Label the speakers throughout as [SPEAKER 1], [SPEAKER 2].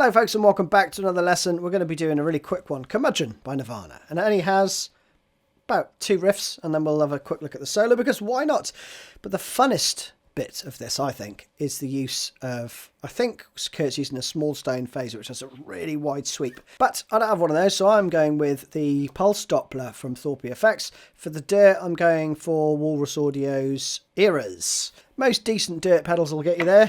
[SPEAKER 1] Hello folks and welcome back to another lesson. We're going to be doing a really quick one, Curmudgeon by Nirvana. And it only has about 2 riffs and then we'll have a quick look at the solo because why not? But the funnest bit of this, I think, is the use of, I think Kurt's using a small stone phaser which has a really wide sweep. But I don't have one of those, so I'm going with the Pulse Doppler from Thorpe Effects. For the dirt, I'm going for Walrus Audio's Eras. Most decent dirt pedals will get you there.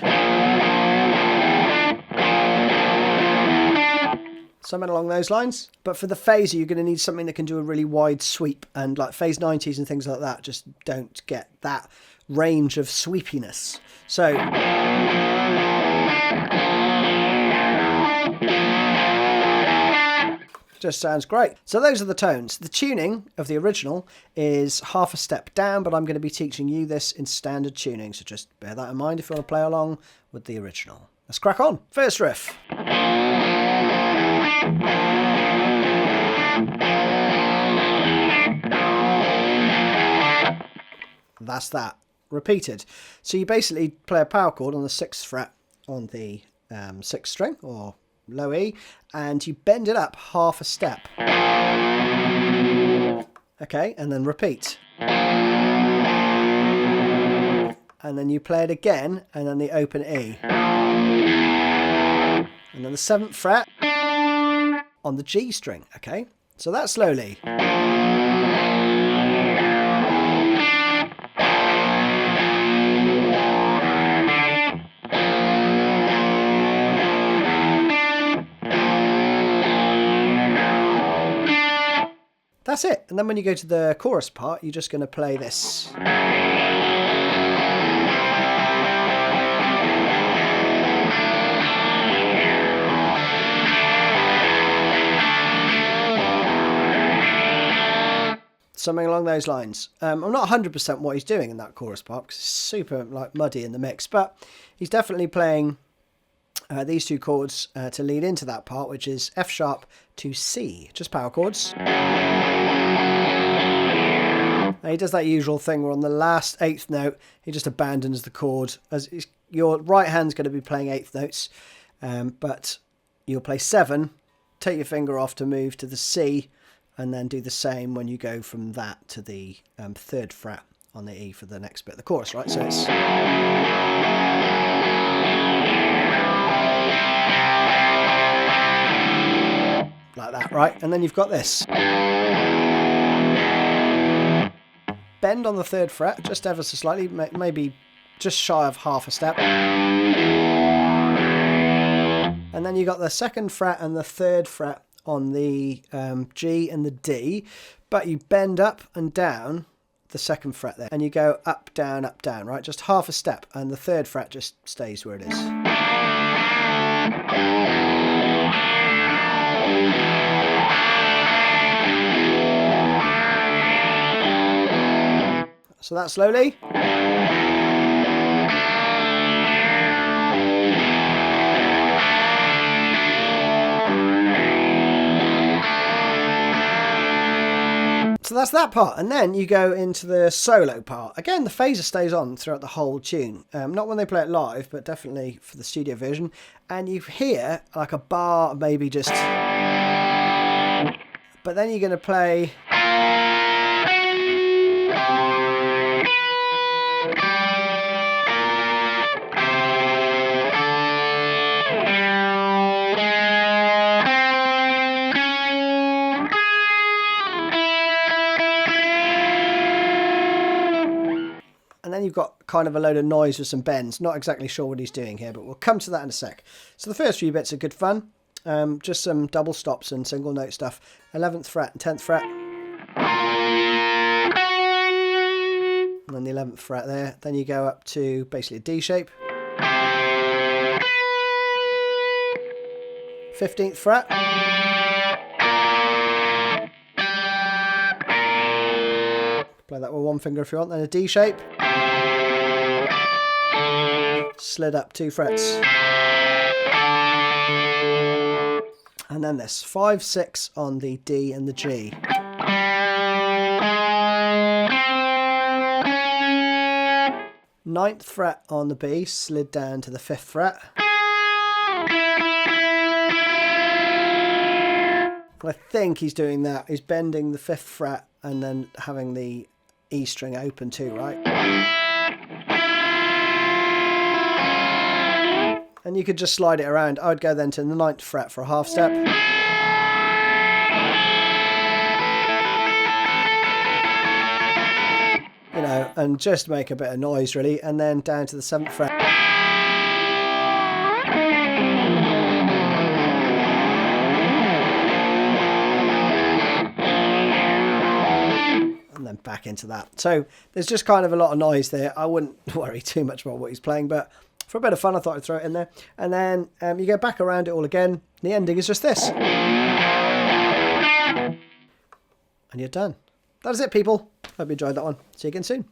[SPEAKER 1] Something along those lines. But for the phaser, you're going to need something that can do a really wide sweep. And like phase 90s and things like that just don't get that range of sweepiness. So just sounds great. So those are the tones. The tuning of the original is half a step down, but I'm going to be teaching you this in standard tuning. So just bear that in mind if you want to play along with the original. Let's crack on. First riff. That's that. Repeated. So you basically play a power chord on the 6th fret on the 6th string or low E, and you bend it up half a step. Okay, and then repeat. And then you play it again, and then the open E. And then the 7th fret on the G string. Okay, so that slowly. That's it. And then when you go to the chorus part, you're just going to play this. Something along those lines. I'm not 100% what he's doing in that chorus part because it's super like muddy in the mix, but he's definitely playing these 2 chords to lead into that part, which is F sharp to C, just power chords. Now he does that usual thing where on the last 8th note he just abandons the chord, as your right hand's going to be playing 8th notes, but you'll play 7, take your finger off to move to the C, and then do the same when you go from that to the 3rd fret on the E for the next bit of the chorus, right? So it's like that, right? And then you've got this. Bend on the 3rd fret, just ever so slightly, maybe just shy of half a step. And then you got the 2nd fret and the 3rd fret on the G and the D, but you bend up and down the 2nd fret there, and you go up, down, right? Just half a step, and the 3rd fret just stays where it is. So that slowly. So that's that part, and then you go into the solo part. Again, the phaser stays on throughout the whole tune. Not when they play it live, but definitely for the studio version. And you hear like a bar, maybe just... But then you're going to play... And then you've got kind of a load of noise with some bends. Not exactly sure what he's doing here, but we'll come to that in a sec. So the first few bits are good fun. Just some double stops and single note stuff. 11th fret and 10th fret. And then the 11th fret there. Then you go up to basically a D shape. 15th fret. Play that with one finger if you want. Then a D shape. Slid up 2 frets. And then this 5, 6 on the D and the G. 9th fret on the B, slid down to the 5th fret. And I think he's doing that. He's bending the 5th fret and then having the E string open too, right? And you could just slide it around. I would go then to the 9th fret for a half step. You know, and just make a bit of noise really, and then down to the 7th fret. And then back into that. So there's just kind of a lot of noise there. I wouldn't worry too much about what he's playing, but for a bit of fun I thought I'd throw it in there. And then you go back around it all again. The ending is just this. And you're done. That is it, people. Hope you enjoyed that one. See you again soon.